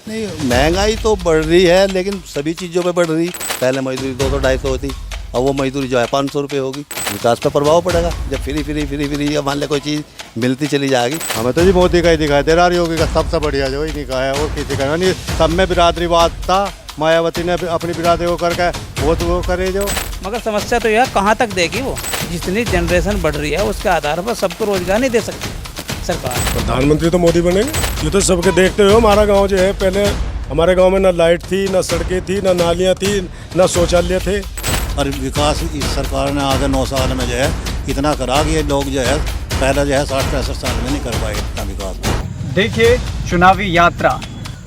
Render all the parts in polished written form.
नहीं, महंगाई तो बढ़ रही है लेकिन सभी चीज़ों पे बढ़ रही। पहले मजदूरी 200-250 होती, अब वो मजदूरी जो है 500 रुपये होगी। विकास पर प्रभाव पड़ेगा जब फ्री मान ले कोई चीज़ मिलती चली जाएगी। हमें तो जी मोदी का ही दिखाई दे रहा है, योगी का सबसे बढ़िया जो ही नहीं कहा है और किसी का नहीं। सब में बिरादरीवाद था, मायावती ने अपनी बिरादरी को करके वो करे जो। मगर समस्या तो यह कहाँ तक देगी वो, जितनी जनरेशन बढ़ रही है उसके आधार पर सबको रोजगार नहीं दे सकती सरकार। प्रधानमंत्री तो मोदी बनेंगे। ये तो सबके देखते हुए हमारा गांव जो है, पहले हमारे गांव में ना लाइट थी, ना सड़कें थी, ना नालियां थी, ना शौचालय थे। और विकास इस सरकार ने आगे 9 साल में जो है इतना करा कि ये लोग जो है पहले जो है 60-65 साल में नहीं कर पाए इतना विकास। देखिए चुनावी यात्रा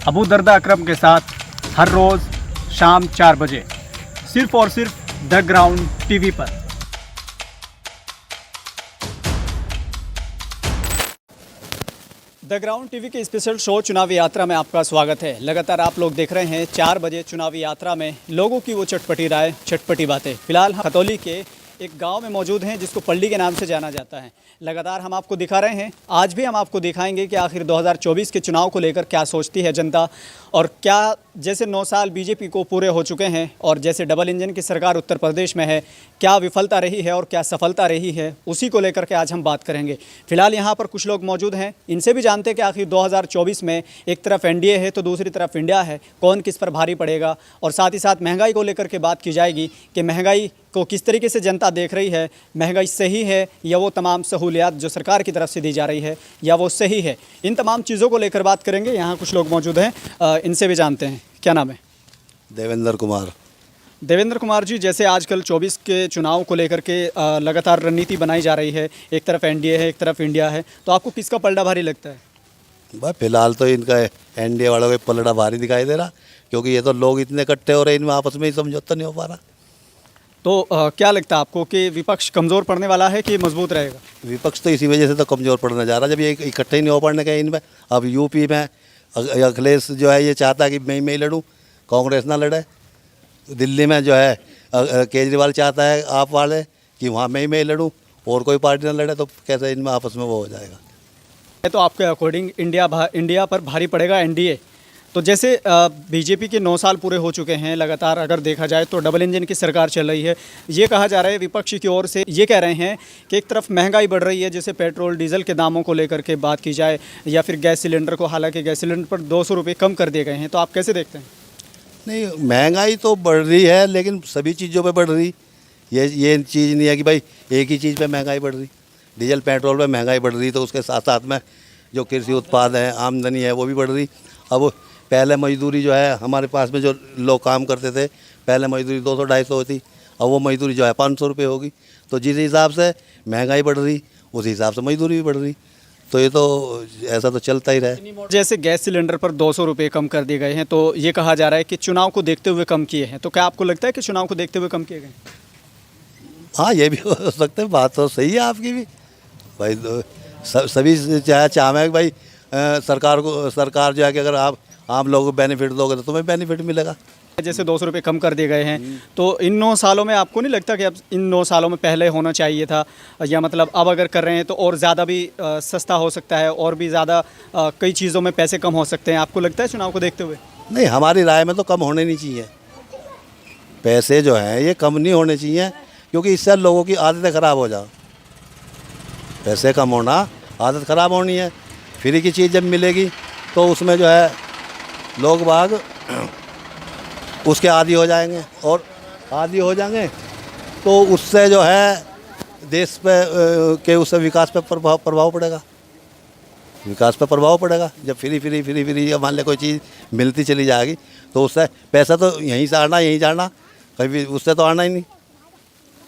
अबू दर्दा अकरम के साथ हर रोज़ शाम 4 बजे सिर्फ और सिर्फ द ग्राउंड टीवी पर। द ग्राउंड टीवी के स्पेशल शो चुनावी यात्रा में आपका स्वागत है। लगातार आप लोग देख रहे हैं 4 बजे चुनावी यात्रा में लोगों की वो चटपटी राय, चटपटी बातें। फिलहाल हम खतौली के एक गांव में मौजूद हैं जिसको पल्ली के नाम से जाना जाता है। लगातार हम आपको दिखा रहे हैं, आज भी हम आपको दिखाएंगे कि आखिर 2024 के चुनाव को लेकर क्या सोचती है जनता, और क्या जैसे 9 साल बीजेपी को पूरे हो चुके हैं और जैसे डबल इंजन की सरकार उत्तर प्रदेश में है, क्या विफलता रही है और क्या सफलता रही है, उसी को लेकर के आज हम बात करेंगे। फिलहाल यहाँ पर कुछ लोग मौजूद हैं, इनसे भी जानते हैं कि आखिर 2024 में एक तरफ एनडीए है तो दूसरी तरफ इंडिया है, कौन किस पर भारी पड़ेगा, और साथ ही साथ महंगाई को लेकर के बात की जाएगी कि महंगाई को किस तरीके से जनता देख रही है, महंगाई सही है या वो तमाम सहूलियात जो सरकार की तरफ से दी जा रही है या वो सही है। इन तमाम चीज़ों को लेकर बात करेंगे। यहाँ कुछ लोग मौजूद हैं, इनसे भी जानते हैं। क्या नाम है? देवेंद्र कुमार। देवेंद्र कुमार जी, जैसे आजकल 24 के चुनाव को लेकर के लगातार रणनीति बनाई जा रही है, एक तरफ एनडीए है एक तरफ इंडिया है, तो आपको किसका पलड़ा भारी लगता है? भाई फिलहाल तो इनका एनडीए वालों का पलड़ा भारी दिखाई दे रहा, क्योंकि ये तो लोग इतने इकट्ठे हो रहे हैं, इनमें आपस में ही समझौता नहीं हो पा रहा। तो क्या लगता है आपको कि विपक्ष कमज़ोर पड़ने वाला है कि मजबूत रहेगा? विपक्ष तो इसी वजह से तो कमज़ोर पड़ने जा रहा है, जब ये इकट्ठे ही नहीं हो पाने के इनमें। अब यूपी में अखिलेश जो है ये चाहता है कि मैं ही लड़ूँ, कांग्रेस ना लड़े। दिल्ली में जो है केजरीवाल चाहता है आप वाले कि वहाँ मैं ही लड़ूँ और कोई पार्टी ना लड़े, तो कैसे इनमें आपस में वो हो जाएगा। तो आपके अकॉर्डिंग इंडिया पर भारी पड़ेगा एनडीए। तो जैसे बीजेपी के 9 साल पूरे हो चुके हैं लगातार, अगर देखा जाए तो डबल इंजन की सरकार चल रही है। ये कहा जा रहा है विपक्ष की ओर से, ये कह रहे हैं कि एक तरफ महंगाई बढ़ रही है, जैसे पेट्रोल डीजल के दामों को लेकर के बात की जाए, या फिर गैस सिलेंडर को, हालांकि गैस सिलेंडर पर 200 रुपये कम कर दिए गए हैं, तो आप कैसे देखते हैं? नहीं, महंगाई तो बढ़ रही है लेकिन सभी चीज़ों पे बढ़ रही। ये चीज़ नहीं है कि भाई एक ही चीज़ पे महंगाई बढ़ रही। डीजल पेट्रोल पे महंगाई बढ़ रही तो उसके साथ साथ में जो कृषि उत्पाद हैं, आमदनी है, वो भी बढ़ रही। अब पहले मजदूरी जो है हमारे पास में जो लोग काम करते थे, पहले मजदूरी 200-250 होती, अब वो मजदूरी जो है 500 रुपये होगी। तो जिस हिसाब से महंगाई बढ़ रही उस हिसाब से मजदूरी भी बढ़ रही, तो ये तो ऐसा तो चलता ही रहे। जैसे गैस सिलेंडर पर 200 रुपये कम कर दिए गए हैं, तो ये कहा जा रहा है कि चुनाव को देखते हुए कम किए हैं, तो क्या आपको लगता है कि चुनाव को देखते हुए कम किए गए? हाँ, ये भी हो सकता है, बात तो सही है आपकी भी भाई। तो सभी चाहे भाई सरकार जो है कि अगर आप आम लोगों को बेनिफिट दोगे तो तुम्हें बेनिफिट मिलेगा। जैसे 200 रुपये कम कर दिए गए हैं, तो इन 9 सालों में आपको नहीं लगता कि अब इन 9 सालों में पहले होना चाहिए था, या मतलब अब अगर कर रहे हैं तो और ज़्यादा भी सस्ता हो सकता है और भी ज़्यादा कई चीज़ों में पैसे कम हो सकते हैं? आपको लगता है चुनाव को देखते हुए? नहीं, हमारी राय में तो कम होने नहीं चाहिए पैसे जो हैं, ये कम नहीं होने चाहिए, क्योंकि इससे लोगों की आदतें ख़राब हो जाए। पैसे कम होना, आदत ख़राब होनी है। फ्री की चीज़ जब मिलेगी तो उसमें जो है लोग बाग उसके आदी हो जाएंगे, और आदी हो जाएंगे तो उससे जो है देश पे के उससे विकास पे प्रभाव पड़ेगा। विकास पे प्रभाव पड़ेगा जब फ्री मान ले कोई चीज़ मिलती चली जाएगी, तो उससे पैसा तो यहीं से आना, यहीं जाना, कभी उससे तो आना ही नहीं।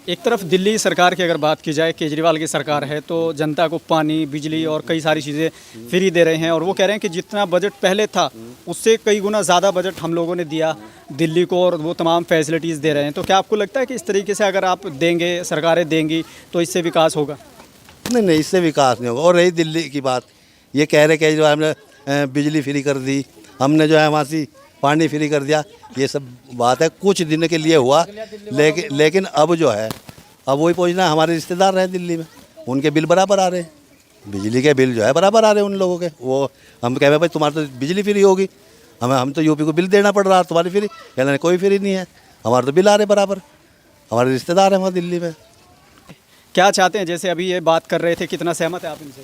एक तरफ दिल्ली सरकार की अगर बात की जाए, केजरीवाल की सरकार है, तो जनता को पानी, बिजली और कई सारी चीज़ें फ्री दे रहे हैं, और वो कह रहे हैं कि जितना बजट पहले था उससे कई गुना ज़्यादा बजट हम लोगों ने दिया दिल्ली को, और वो तमाम फैसिलिटीज़ दे रहे हैं। तो क्या आपको लगता है कि इस तरीके से अगर आप देंगे, सरकारें देंगी, तो इससे विकास होगा? नहीं, इससे विकास नहीं होगा। और रही दिल्ली की बात, ये कह रहे केजरीवाल हमने बिजली फ्री कर दी, हमने जो है वहाँ से पानी फ्री कर दिया, ये सब बात है कुछ दिन के लिए हुआ, लेकिन अब जो है अब वही पहुँचना। हमारे रिश्तेदार रहे दिल्ली में, उनके बिल बराबर आ रहे हैं, बिजली के बिल जो है बराबर आ रहे हैं उन लोगों के। वो हम कह रहे भाई तुम्हारी तो बिजली फ्री होगी, हम तो यूपी को बिल देना पड़ रहा, तुम्हारी फ्री, कहना कोई फ्री नहीं है, हमारे तो बिल आ रहे बराबर, हमारे रिश्तेदार हैं वहाँ दिल्ली में। क्या चाहते हैं, जैसे अभी ये बात कर रहे थे, कितना सहमत है आप इनसे?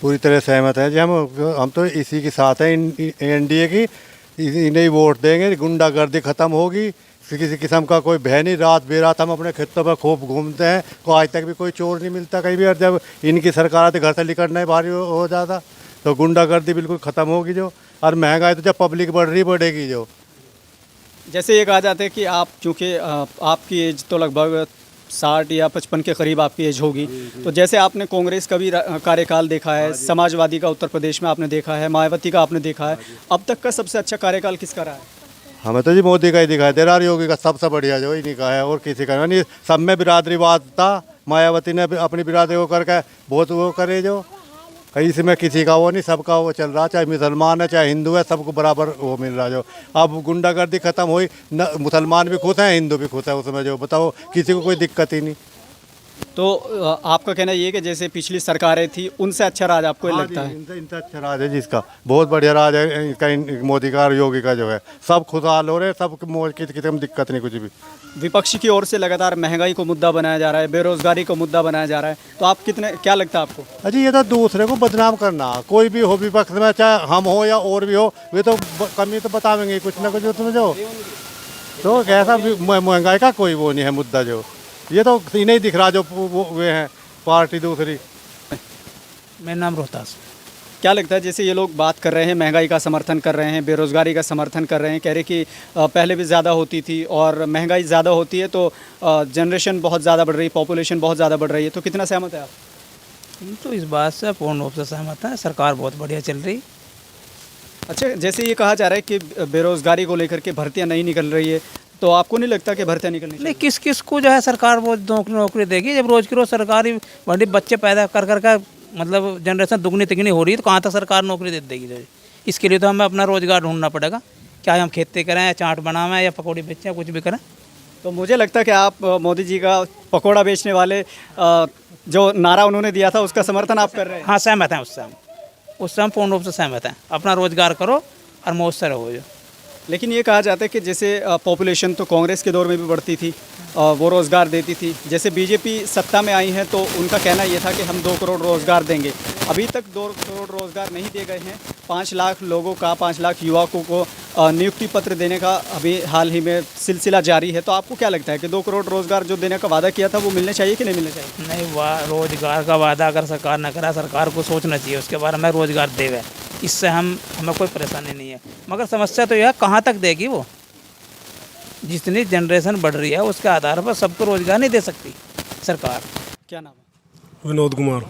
पूरी तरह सहमत है जी। हम तो इसी के साथ हैं, एनडीए की, इन्हें ही वोट देंगे। गुंडागर्दी ख़त्म होगी, किसी किस्म का कोई भय नहीं। रात बेरात हम अपने खेतों पर खूब घूमते हैं, को आज तक भी कोई चोर नहीं मिलता कहीं भी। और जब इनकी सरकार आती घर से निकलना ही भारी हो जाता, तो गुंडागर्दी बिल्कुल ख़त्म होगी जो। और महंगाई तो जब पब्लिक बढ़ेगी जो। जैसे ये कहा जाता है कि आप, चूँकि आपकी एज तो लगभग 60 या 55 के करीब आपकी एज होगी, तो जैसे आपने कांग्रेस का भी कार्यकाल देखा है, समाजवादी का उत्तर प्रदेश में आपने देखा है, मायावती का आपने देखा है, अब तक का सबसे अच्छा कार्यकाल किसका रहा है? हमें तो जी मोदी का ही दिखाई दे रहा है, योगी का सबसे बढ़िया जो ही नहीं कहा है और किसी का नहीं। सब में बिरादरीवाद था, मायावती ने अपनी बिरादरी को करके बहुत वो करे जो। कहीं इसमें किसी का वो नहीं, सबका वो चल रहा, चाहे मुसलमान है चाहे हिंदू है, सबको बराबर वो मिल रहा जो। अब गुंडागर्दी खत्म हुई, न मुसलमान भी खुश हैं हिंदू भी खुश है उसमें जो। बताओ किसी को कोई दिक्कत ही नहीं। तो आपका कहना ये है कि जैसे पिछली सरकारें थी उनसे अच्छा राज आपको लगता है? इनसे अच्छा राज है जिसका, बहुत बढ़िया राज है इनका, मोदी का और योगी का जो है। सब खुशहाल हो रहे हैं, सब किसी में दिक्कत नहीं कुछ भी। विपक्ष की ओर से लगातार महंगाई को मुद्दा बनाया जा रहा है, बेरोजगारी को मुद्दा बनाया जा रहा है, तो आप क्या लगता है आपको? अजी ये तो दूसरे को बदनाम करना, कोई भी हो विपक्ष में, चाहे हम हो या और भी हो, वे तो कमी तो बतावेंगे कुछ ना कुछ उसमें जो। तो कैसा महंगाई का कोई वो नहीं है मुद्दा जो। ये तो इन्हें दिख रहा जो वे हैं पार्टी दूसरी। मेरा नाम रोहतास। क्या लगता है, जैसे ये लोग बात कर रहे हैं, महंगाई का समर्थन कर रहे हैं, बेरोज़गारी का समर्थन कर रहे हैं, कह रहे कि पहले भी ज़्यादा होती थी और महंगाई ज़्यादा होती है तो जनरेशन बहुत ज़्यादा बढ़ रही है, पॉपुलेशन बहुत ज़्यादा बढ़ रही है, तो कितना सहमत है आप? तो इस बात से पूर्ण रूप से सहमत है, सरकार बहुत बढ़िया चल रही। अच्छा, जैसे ये कहा जा रहा है कि बेरोज़गारी को लेकर के भर्तियाँ नहीं निकल रही है, तो आपको नहीं लगता कि भर्तियाँ निकलनी चाहिए? नहीं, किस किस को जो है सरकार वो नौकरी देगी? जब रोज़ की रोज़ सरकारी बड़ी बच्चे पैदा कर कर का मतलब जनरेशन दुगनी तिगनी हो रही है, तो कहाँ तक सरकार नौकरी दे देगी? जो इसके लिए तो हमें अपना रोज़गार ढूंढना पड़ेगा, चाहे हम खेती करें या चाट बनावें या पकौड़ी बेचें, कुछ भी करें। तो मुझे लगता है कि आप मोदी जी का पकौड़ा बेचने वाले जो नारा उन्होंने दिया था उसका समर्थन आप कर रहे हैं? हाँ, सहमत हैं उससे हम पूर्ण रूप से सहमत हैं। अपना रोज़गार करो और मौज से रहो जो। लेकिन ये कहा जाता है कि जैसे पॉपुलेशन तो कांग्रेस के दौर में भी बढ़ती थी, वो रोज़गार देती थी। जैसे बीजेपी सत्ता में आई है तो उनका कहना ये था कि हम 2 करोड़ रोज़गार देंगे। अभी तक 2 करोड़ रोज़गार नहीं दिए गए हैं। 5 लाख लोगों का, 5 लाख युवकों को नियुक्ति पत्र देने का अभी हाल ही में सिलसिला जारी है। तो आपको क्या लगता है कि 2 करोड़ रोज़गार जो देने का वादा किया था वो मिलने चाहिए कि नहीं मिलने चाहिए? नहीं, रोज़गार का वादा अगर सरकार न करा, सरकार को सोचना चाहिए उसके बारे में, रोज़गार देवे, इससे हमें कोई परेशानी नहीं है। मगर समस्या तो यह कहाँ तक देगी वो? जितनी जनरेशन बढ़ रही है उसके आधार पर सबको रोज़गार नहीं दे सकती सरकार। क्या नाम है? विनोद कुमार।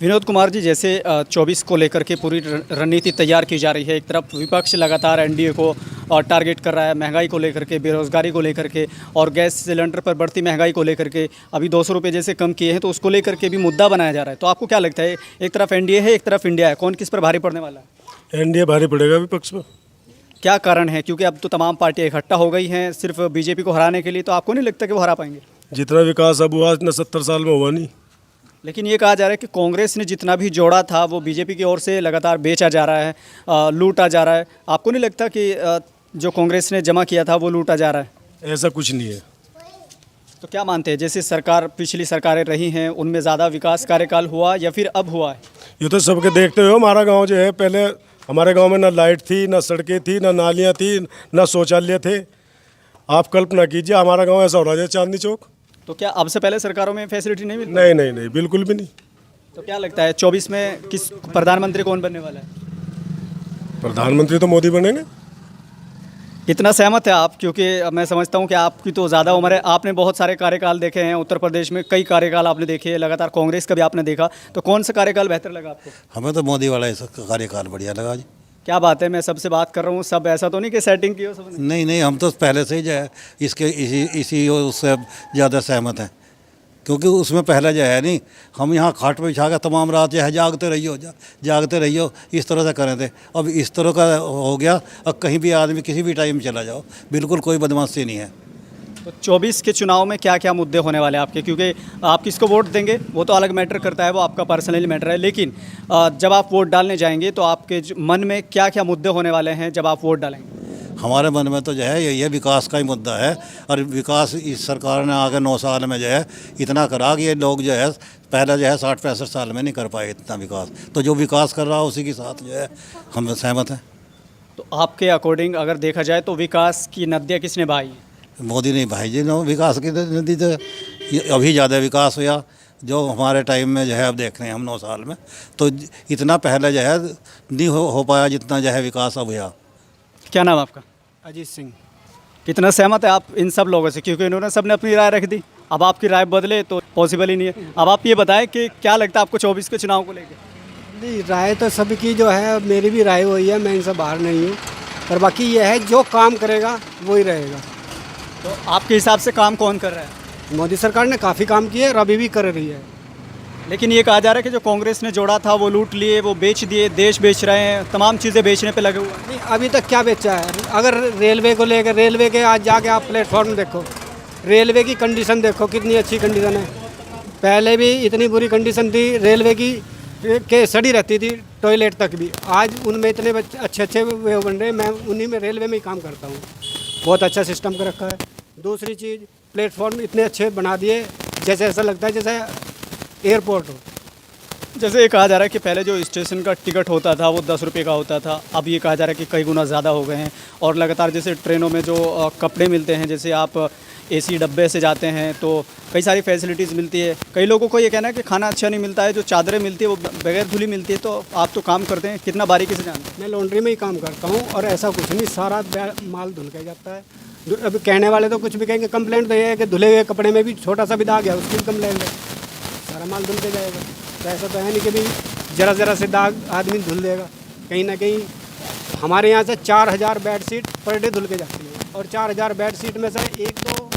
विनोद कुमार जी, जैसे 24 को लेकर के पूरी रणनीति तैयार की जा रही है। एक तरफ विपक्ष लगातार एनडीए को टारगेट कर रहा है, महंगाई को लेकर के, बेरोज़गारी को लेकर के, और गैस सिलेंडर पर बढ़ती महंगाई को लेकर के अभी 200 रुपये जैसे कम किए हैं, तो उसको लेकर के भी मुद्दा बनाया जा रहा है। तो आपको क्या लगता है, एक तरफ एनडीए है, एक तरफ इंडिया है, कौन किस पर भारी पड़ने वाला है? एनडीए भारी पड़ेगा विपक्ष पर। क्या कारण है? क्योंकि अब तो तमाम पार्टियाँ इकट्ठा हो गई हैं सिर्फ बीजेपी को हराने के लिए, तो आपको नहीं लगता कि वो हरा पाएंगे? जितना विकास अब हुआ इतना 70 साल में हुआ नहीं। लेकिन ये कहा जा रहा है कि कांग्रेस ने जितना भी जोड़ा था वो बीजेपी की ओर से लगातार बेचा जा रहा है, लूटा जा रहा है। आपको नहीं लगता कि जो कांग्रेस ने जमा किया था वो लूटा जा रहा है? ऐसा कुछ नहीं है। तो क्या मानते हैं, जैसे सरकार, पिछली सरकारें रही हैं, उनमें ज़्यादा विकास कार्यकाल हुआ या फिर अब हुआ है? ये तो सबके देखते हुए हमारा गांव जो है, पहले हमारे गांव में ना लाइट थी, ना सड़कें थी, ना नालियाँ थी, ना शौचालय थे। आप कल्पना कीजिए हमारा गांव ऐसा हो रहा है चांदनी चौक। तो क्या अब से पहले सरकारों में फैसिलिटी नहीं मिली? नहीं नहीं नहीं, बिल्कुल भी नहीं। तो क्या लगता है 24 में किस प्रधानमंत्री कौन बनने वाला है? प्रधानमंत्री तो मोदी बनेंगे। कितना सहमत है आप? क्योंकि मैं समझता हूं कि आपकी तो ज़्यादा उम्र है, आपने बहुत सारे कार्यकाल देखे हैं, उत्तर प्रदेश में कई कार्यकाल आपने देखे हैं, लगातार कांग्रेस का भी आपने देखा, तो कौन सा कार्यकाल बेहतर लगा आपको? हमें तो मोदी वाला ऐसा कार्यकाल बढ़िया लगा जी। क्या बात है, मैं सबसे बात कर रहा हूँ, सब ऐसा तो नहीं कि सेटिंग की हो सबने? नहीं नहीं, हम तो पहले से ही जो है इसके इसी उससे ज़्यादा सहमत हैं, क्योंकि उसमें पहले जो है नहीं, हम यहाँ खाट पर बिछा कर तमाम रात जो है जागते रहियो इस तरह से करें थे। अब इस तरह का हो गया, अब कहीं भी आदमी किसी भी टाइम चला जाओ, बिल्कुल कोई बदमाशी नहीं है। तो 24 के चुनाव में क्या क्या मुद्दे होने वाले हैं आपके, क्योंकि आप किसको वोट देंगे वो तो अलग मैटर करता है, वो आपका पर्सनली मैटर है, लेकिन जब आप वोट डालने जाएंगे तो आपके मन में क्या क्या मुद्दे होने वाले हैं जब आप वोट डालेंगे? हमारे मन में तो जो है ये विकास का ही मुद्दा है। और विकास इस सरकार ने आगे 9 साल में जो है इतना करा कि ये लोग जो है पहले जो है 60-65 साल में नहीं कर पाए इतना विकास। तो जो विकास कर रहा है उसी के साथ जो है हम सहमत हैं। तो आपके अकॉर्डिंग अगर देखा जाए तो विकास की नदियाँ किसने बहाई हैं? मोदी ने भाई जी ने विकास की नदी तो अभी ज़्यादा विकास हुआ जो हमारे टाइम में जो है अब देख रहे हैं हम 9 साल में, तो इतना पहले जो है नहीं हो पाया जितना जो है विकास अब हुआ। क्या नाम आपका? अजीत सिंह। कितना सहमत है आप इन सब लोगों से, क्योंकि इन्होंने सबने अपनी राय रख दी, अब आपकी राय बदले तो पॉसिबल ही नहीं है। अब आप ये बताएं कि क्या लगता है आपको 24 के चुनाव को लेकर? नहीं, राय तो सबकी जो है, मेरी भी राय वही है, मैं इनसे बाहर नहीं हूँ, पर बाकी ये है जो काम करेगा वही रहेगा। तो आपके हिसाब से काम कौन कर रहा है? मोदी सरकार ने काफ़ी काम किए और अभी भी कर रही है। लेकिन ये कहा जा रहा है कि जो कांग्रेस ने जोड़ा था वो लूट लिए, वो बेच दिए, देश बेच रहे हैं, तमाम चीज़ें बेचने पे लगे हुए हैं। नहीं, अभी तक क्या बेचा है? अगर रेलवे को लेकर, रेलवे के आज जाके आप प्लेटफॉर्म देखो, रेलवे की कंडीशन देखो कितनी अच्छी कंडीशन है। पहले भी इतनी बुरी कंडीशन थी रेलवे की के सड़ी रहती थी टॉयलेट तक भी, आज उनमें इतने अच्छे अच्छे वे बन रहे हैं। मैं उन्हीं में रेलवे में ही काम करता हूँ, बहुत अच्छा सिस्टम कर रखा है। दूसरी चीज़, प्लेटफॉर्म इतने अच्छे बना दिए जैसे ऐसा लगता है जैसे एयरपोर्ट हो। जैसे ये कहा जा रहा है कि पहले जो स्टेशन का टिकट होता था वो 10 रुपये का होता था, अब ये कहा जा रहा है कि कई गुना ज़्यादा हो गए हैं। और लगातार जैसे ट्रेनों में जो कपड़े मिलते हैं, जैसे आप एसी डब्बे से जाते हैं तो कई सारी फैसिलिटीज़ मिलती है। कई लोगों को ये कहना है कि खाना अच्छा नहीं मिलता है, जो चादरें मिलती है वो बगैर धुली मिलती है। तो आप तो काम करते हैं, कितना बारीकी से जानते हैं? मैं लॉन्ड्री में ही काम करता हूँ और ऐसा कुछ नहीं, सारा माल धुल के जाता है। अब कहने वाले तो कुछ भी कहेंगे, कंप्लेंट तो ये है कि धुले हुए कपड़े में भी छोटा सा भी दाग है, उसकी कंप्लेंट है, सारा माल धुल के जाएगा। तो ऐसा तो है नहीं कि भी ज़रा से दाग आदमी धुल देगा। कहीं ना कहीं हमारे यहाँ से 4000 बेडशीट पर डे धुल के जाती है, और 4000 बेडशीट में से एक तो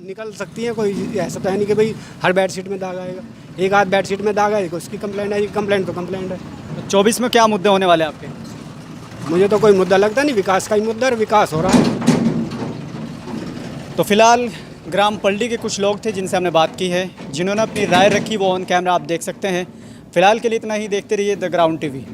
निकल सकती है, कोई ऐसा तो है नहीं कि भाई हर बेडशीट में दाग आएगा। एक आध बेडशीट में दाग आएगा, उसकी कंप्लेंट है, कंप्लेंट तो कंप्लेंट है। तो 24 में क्या मुद्दे होने वाले हैं आपके? मुझे तो कोई मुद्दा लगता नहीं, विकास का ही मुद्दा है, विकास हो रहा है। तो फिलहाल ग्राम पलडी के कुछ लोग थे जिनसे हमने बात की है, जिन्होंने अपनी राय रखी, वो ऑन कैमरा आप देख सकते हैं। फिलहाल के लिए इतना ही, देखते रहिए द ग्राउंड टीवी।